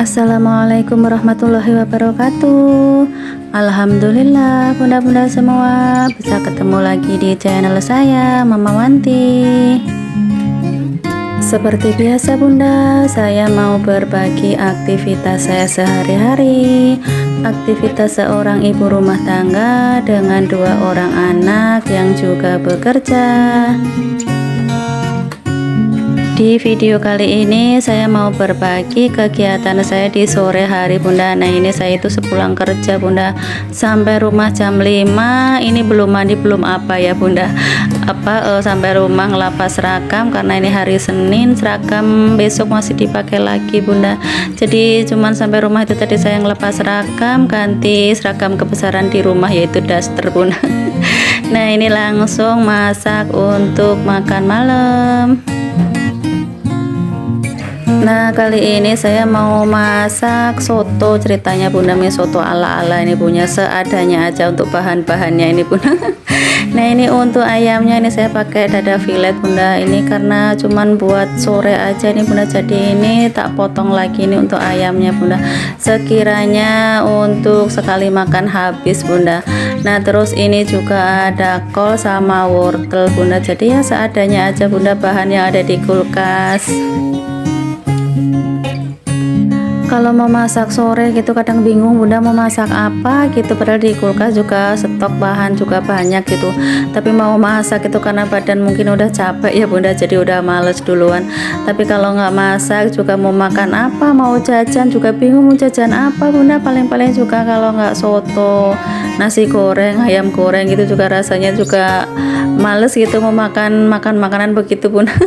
Assalamualaikum warahmatullahi wabarakatuh. Alhamdulillah bunda-bunda semua bisa ketemu lagi di channel saya Mama Wanti. Seperti biasa bunda, saya mau berbagi aktivitas saya sehari-hari. Aktivitas seorang ibu rumah tangga dengan 2 orang anak yang juga bekerja. Di video kali ini saya mau berbagi kegiatan saya di sore hari bunda. Nah ini saya itu sepulang kerja bunda, sampai rumah jam 5 ini belum mandi belum apa ya bunda, sampai rumah ngelapas seragam karena ini hari Senin, seragam besok masih dipakai lagi bunda. Jadi cuman sampai rumah itu tadi saya ngelepas seragam, ganti seragam kebesaran di rumah yaitu daster bunda. Nah ini langsung masak untuk makan malam. Nah kali ini saya mau masak soto, ceritanya bunda, soto ala-ala ini punya seadanya aja untuk bahan-bahannya ini bunda. Nah ini untuk ayamnya ini saya pakai dada filet bunda, ini karena cuman buat sore aja nih bunda, jadi ini tak potong lagi ini untuk ayamnya bunda, sekiranya untuk sekali makan habis bunda. Nah terus ini juga ada kol sama wortel bunda, jadi ya seadanya aja bunda bahan yang ada di kulkas. Kalau mau masak sore gitu kadang bingung bunda mau masak apa gitu, padahal di kulkas juga stok bahan juga banyak gitu, tapi mau masak itu karena badan mungkin udah capek ya bunda, jadi udah males duluan. Tapi kalau nggak masak juga mau makan apa, mau jajan juga bingung mau jajan apa bunda. Paling-paling juga kalau nggak soto, nasi goreng, ayam goreng gitu juga rasanya juga males gitu mau makan makanan begitu bunda.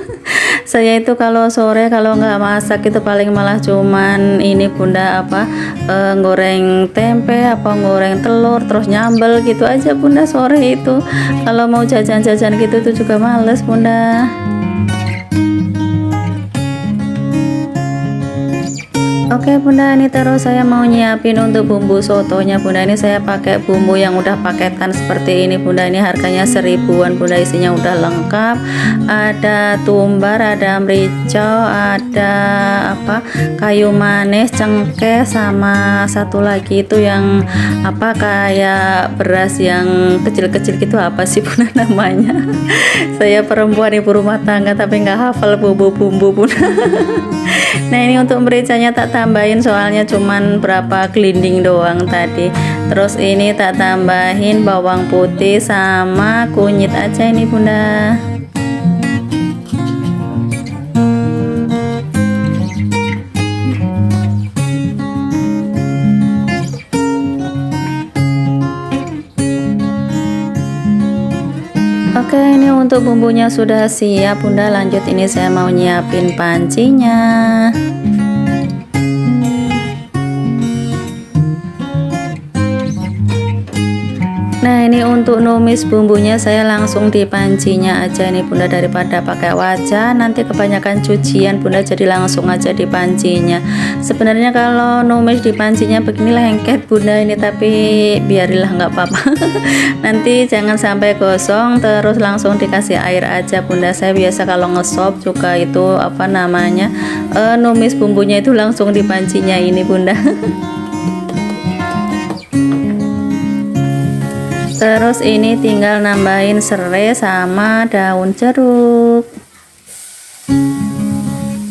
Saya itu kalau sore kalau nggak masak itu paling malah cuman ini bunda goreng tempe goreng telur terus nyambel gitu aja bunda sore itu. Kalau mau jajan-jajan gitu tuh juga males bunda. Oke bunda, ini terus saya mau nyiapin untuk bumbu sotonya bunda. Ini saya pakai bumbu yang udah paketan seperti ini bunda, ini harganya 1000-an bunda, isinya udah lengkap, ada tumbar, ada merica, ada kayu manis, cengkeh, sama satu lagi itu yang kayak beras yang kecil-kecil gitu, apa sih bunda namanya. Saya perempuan ibu rumah tangga tapi nggak hafal bumbu-bumbu bunda. Nah ini untuk mericanya tak tambahin soalnya cuman berapa gelinding doang tadi. Terus ini tak tambahin bawang putih sama kunyit aja ini bunda. Oke ini untuk bumbunya sudah siap bunda, lanjut ini saya mau nyiapin pancinya. Nah ini untuk numis bumbunya saya langsung di pancinya aja ini bunda, daripada pakai wajan nanti kebanyakan cucian bunda, jadi langsung aja di pancinya. Sebenarnya kalau numis di pancinya begini lengket bunda ini, tapi biarilah nggak apa-apa. Nanti jangan sampai gosong terus langsung dikasih air aja bunda. Saya biasa kalau ngesop juga itu numis bumbunya itu langsung di pancinya ini bunda. Terus ini tinggal nambahin serai sama daun jeruk.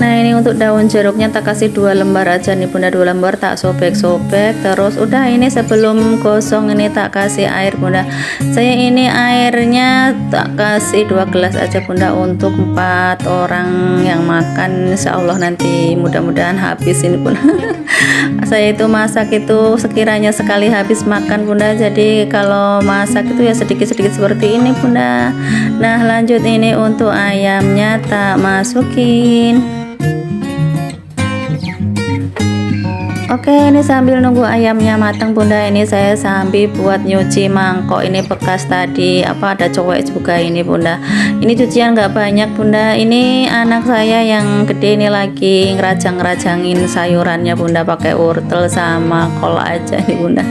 Nah ini untuk daun jeruknya tak kasih 2 lembar aja nih bunda, 2 lembar tak sobek-sobek. Terus udah ini sebelum gosong ini tak kasih air bunda. Saya ini airnya tak kasih 2 gelas aja bunda untuk 4 orang yang makan, insya Allah nanti mudah-mudahan habis ini bunda. Saya itu masak itu sekiranya sekali habis makan bunda, jadi kalau masak itu ya sedikit-sedikit seperti ini bunda. Nah lanjut ini untuk ayamnya tak masukin. Oke ini sambil nunggu ayamnya matang bunda, ini saya sambil buat nyuci mangkok ini bekas tadi ada cowek juga ini bunda. Ini cucian nggak banyak bunda, ini anak saya yang gede ini lagi ngerajang-ngerajangin sayurannya bunda, pakai wortel sama kol aja nih bunda.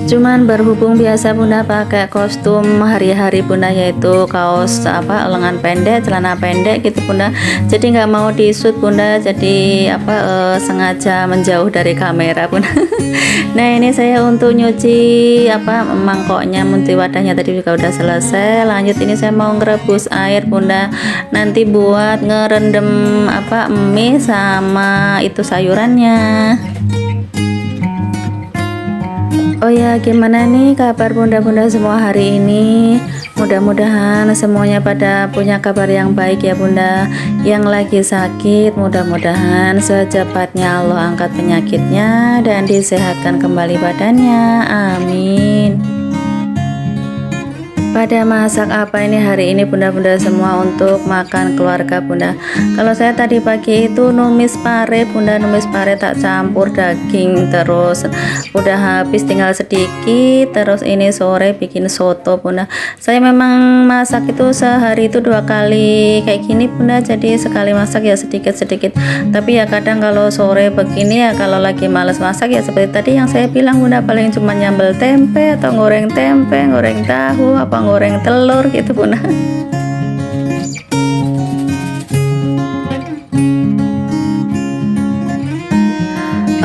Cuman berhubung biasa bunda pakai kostum hari-hari bunda, yaitu kaos lengan pendek, celana pendek gitu bunda, jadi nggak mau di shoot bunda, jadi sengaja menjauh dari kamera bunda. Nah ini saya untuk nyuci mangkoknya, munti wadahnya tadi juga udah selesai. Lanjut ini saya mau ngerebus air bunda, nanti buat ngerendam mie sama itu sayurannya. Oh ya, gimana nih kabar bunda-bunda semua hari ini? Mudah-mudahan semuanya pada punya kabar yang baik ya bunda. Yang lagi sakit, mudah-mudahan secepatnya Allah angkat penyakitnya dan disehatkan kembali badannya. Amin. Pada masak apa ini hari ini bunda-bunda semua untuk makan keluarga bunda? Kalau saya tadi pagi itu numis pare bunda, numis pare tak campur daging, terus udah habis tinggal sedikit. Terus ini sore bikin soto bunda. Saya memang masak itu sehari itu 2 kali kayak gini bunda, jadi sekali masak ya sedikit-sedikit. Tapi ya kadang kalau sore begini ya, kalau lagi males masak ya seperti tadi yang saya bilang bunda, paling cuma nyambel tempe atau goreng tempe, goreng tahu, goreng telur gitu bunda.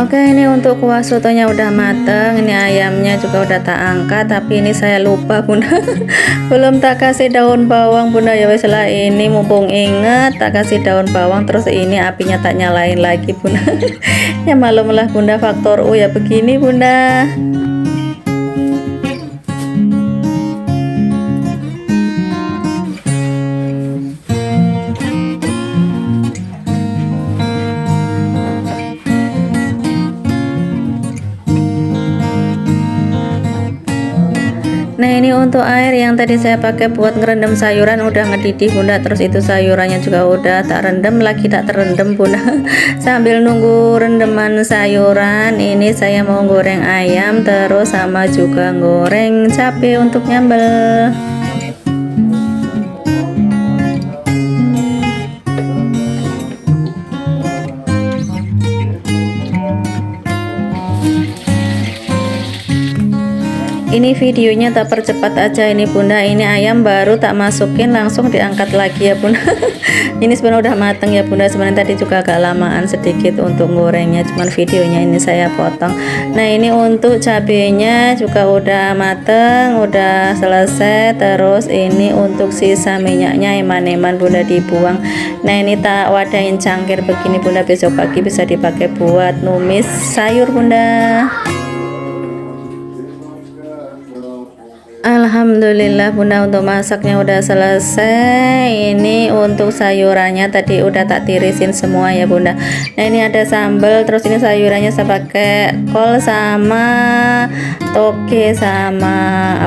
Oke, ini untuk kuah sotonya udah mateng. Ini ayamnya juga udah tak angkat, tapi ini saya lupa bunda. Belum tak kasih daun bawang bunda, ya wes lah, ini mumpung inget tak kasih daun bawang, terus ini apinya tak nyalain lagi bunda. Ya malum lah bunda, faktor U ya begini bunda. Nah ini untuk air yang tadi saya pakai buat ngerendam sayuran udah ngedidih bunda, terus itu sayurannya juga udah tak rendam lagi, tak terendam bunda. Sambil nunggu rendeman sayuran ini saya mau goreng ayam, terus sama juga goreng cabai untuk nyambel. Ini videonya tak percepat aja ini bunda, ini ayam baru tak masukin langsung diangkat lagi ya bunda. Ini sebenarnya udah mateng ya bunda, sebenarnya tadi juga agak lamaan sedikit untuk gorengnya, cuman videonya ini saya potong. Nah ini untuk cabenya juga udah mateng, udah selesai. Terus ini untuk sisa minyaknya eman-eman bunda dibuang. Nah ini tak wadahin cangkir begini bunda, besok pagi bisa dipakai buat numis sayur bunda. Alhamdulillah bunda, untuk masaknya udah selesai. Ini untuk sayurannya tadi udah tak tirisin semua ya bunda. Nah ini ada sambal, terus ini sayurannya saya pakai kol sama toge sama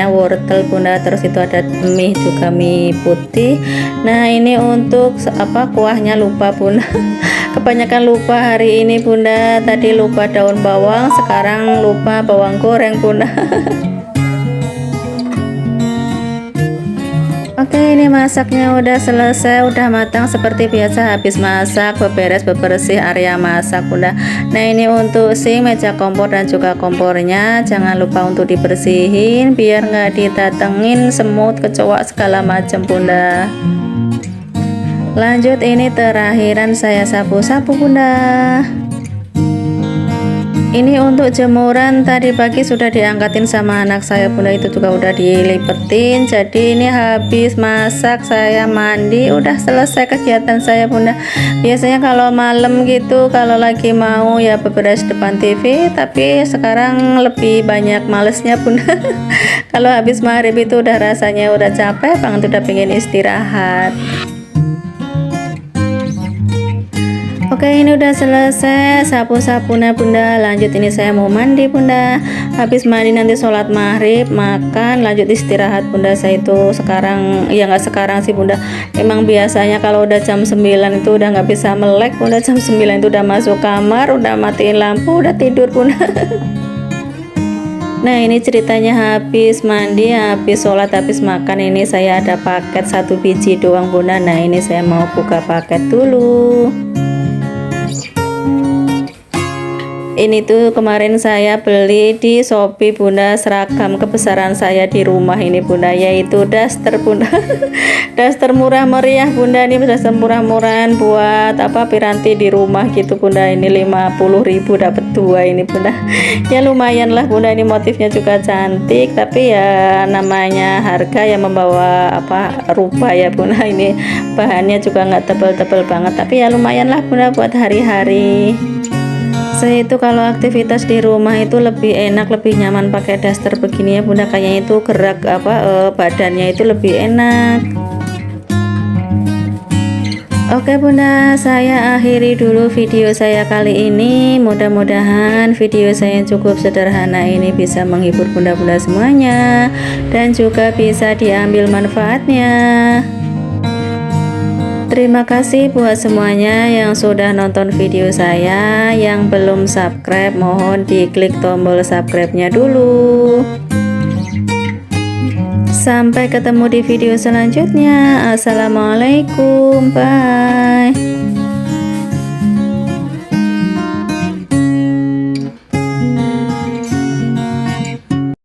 wortel bunda. Terus itu ada mie juga, mie putih. Nah ini untuk kuahnya lupa bunda. Kebanyakan lupa hari ini bunda, tadi lupa daun bawang, sekarang lupa bawang goreng bunda. Oke, ini masaknya udah selesai, udah matang seperti biasa. Habis masak, bebersih area masak bunda. Nah ini untuk sink, meja kompor dan juga kompornya jangan lupa untuk dibersihin biar nggak didatengin semut, kecoak segala macam bunda. Lanjut ini terakhiran saya sapu-sapu bunda. Ini untuk jemuran tadi pagi sudah diangkatin sama anak saya bunda, itu juga udah dilipetin. Jadi ini habis masak saya mandi, udah selesai kegiatan saya bunda. Biasanya kalau malam gitu, kalau lagi mau ya beberes depan TV, tapi sekarang lebih banyak malesnya bunda. Kalau habis maghrib itu udah rasanya udah capek banget, udah pengen istirahat. Oke, ini udah selesai sapu-sapunya bunda. Lanjut ini saya mau mandi bunda. Habis mandi nanti sholat maghrib, makan, lanjut istirahat bunda. Saya itu sekarang, ya nggak sekarang sih bunda, memang biasanya kalau udah jam 9 itu udah nggak bisa melek bunda. Jam 9 itu udah masuk kamar, udah matiin lampu, udah tidur bunda. Nah ini ceritanya habis mandi, habis sholat, habis makan, ini saya ada paket 1 biji doang bunda. Nah ini saya mau buka paket dulu. Ini tuh kemarin saya beli di Shopee Bunda, seragam kebesaran saya di rumah ini Bunda, yaitu daster Bunda. Daster murah meriah Bunda, ini daster murah-murahan buat apa piranti di rumah gitu Bunda. Ini 50.000 dapat 2 ini Bunda. Ya lumayan lah Bunda, ini motifnya juga cantik, tapi ya namanya harga yang membawa apa rupa ya Bunda. Ini bahannya juga nggak tebel-tebel banget, tapi ya lumayan lah Bunda buat hari-hari. Saya itu kalau aktivitas di rumah itu lebih enak, lebih nyaman pakai daster begini ya Bunda, kayaknya itu gerak badannya itu lebih enak. Oke Bunda, saya akhiri dulu video saya kali ini. Mudah-mudahan video saya yang cukup sederhana ini bisa menghibur Bunda-bunda semuanya dan juga bisa diambil manfaatnya. Terima kasih buat semuanya yang sudah nonton video saya. Yang belum subscribe mohon diklik tombol subscribe-nya dulu. Sampai ketemu di video selanjutnya. Assalamualaikum, bye.